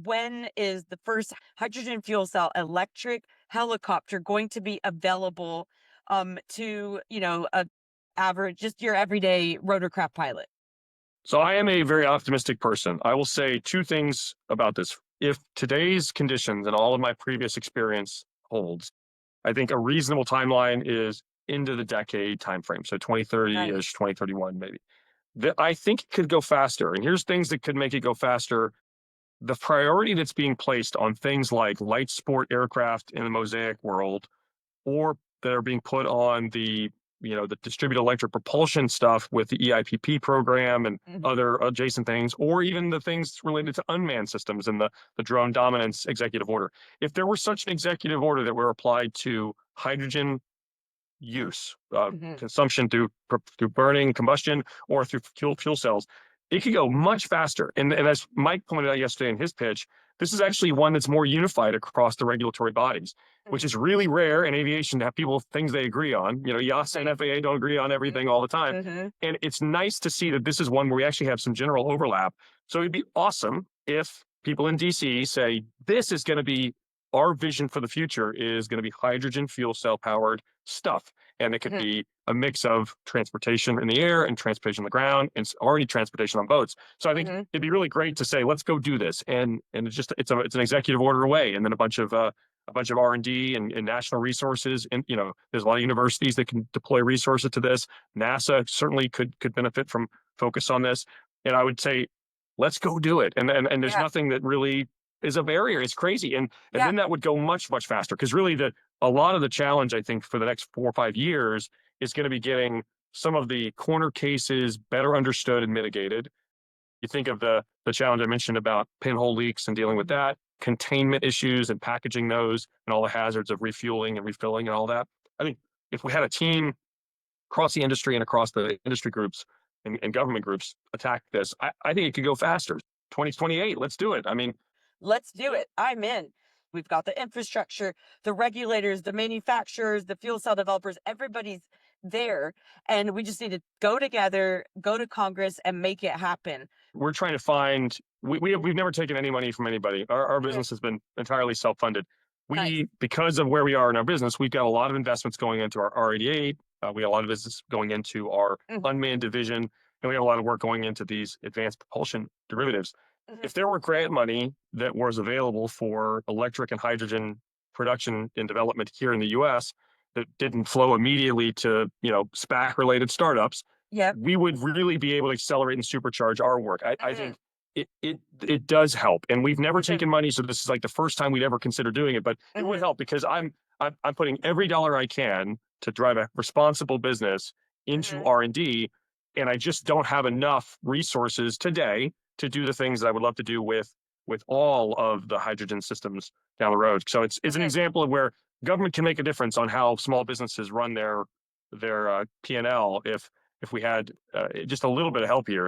when is the first hydrogen fuel cell electric helicopter going to be available to, a average, just your everyday rotorcraft pilot? So I am a very optimistic person. I will say two things about this. If today's conditions and all of my previous experience holds, I think a reasonable timeline is into the decade timeframe. So 2030 Nice. ish, 2031 maybe. I think it could go faster. And here's things that could make it go faster. The priority that's being placed on things like light sport aircraft in the Mosaic world, or that are being put on the distributed electric propulsion stuff with the EIPP program and Mhm. other adjacent things, or even the things related to unmanned systems and the drone dominance executive order. If there were such an executive order that were applied to hydrogen use, Mhm. consumption through burning, combustion, or through fuel cells, it could go much faster. And as Mike pointed out yesterday in his pitch, this is actually one that's more unified across the regulatory bodies, which Mhm. is really rare in aviation to have people things they agree on. You know, EASA and Right. FAA don't agree on everything all the time. Mhm. And it's nice to see that this is one where we actually have some general overlap. So it'd be awesome if people in DC say, this is going to be our vision for the future is going to be hydrogen fuel cell powered stuff. And it could Mhm. be a mix of transportation in the air and transportation on the ground, and it's already transportation on boats. So I think Mhm. it'd be really great to say, let's go do this. And it's an executive order away, and then a bunch of R&D and national resources. And there's a lot of universities that can deploy resources to this. NASA certainly could benefit from focus on this. And I would say, let's go do it. And there's Yeah. nothing that really is a barrier. It's crazy. And Yeah. then that would go much, much faster. Because really a lot of the challenge, I think, for the next 4 or 5 years is going to be getting some of the corner cases better understood and mitigated. You think of the challenge I mentioned about pinhole leaks and dealing with Mhm. that, containment issues and packaging those, and all the hazards of refueling and refilling and all that. I think if we had a team across the industry and across the industry groups and government groups attack this, I think it could go faster. 2028, let's do it. I mean, Let's do it. I'm in. We've got the infrastructure, the regulators, the manufacturers, the fuel cell developers, everybody's there. And we just need to go together, go to Congress and make it happen. we're trying to find we've never taken any money from anybody. Our Okay. business has been entirely self-funded. Nice. We, because of where we are in our business, we've got a lot of investments going into our R88. We have a lot of business going into our Mhm. unmanned division, and we have a lot of work going into these advanced propulsion derivatives. Mhm. If there were grant money that was available for electric and hydrogen production and development here in the US that didn't flow immediately to, SPAC related startups, Yep. we would really be able to accelerate and supercharge our work. I Mhm. think it does help, and we've never Mhm. taken money, so this is like the first time we'd ever consider doing it. But it would Mhm. help because I'm putting every dollar I can to drive a responsible business into Mhm. R&D, and I just don't have enough resources today to do the things that I would love to do with all of the hydrogen systems down the road. So it's an Mhm. example of where government can make a difference on how small businesses run their P&L if we had just a little bit of help here.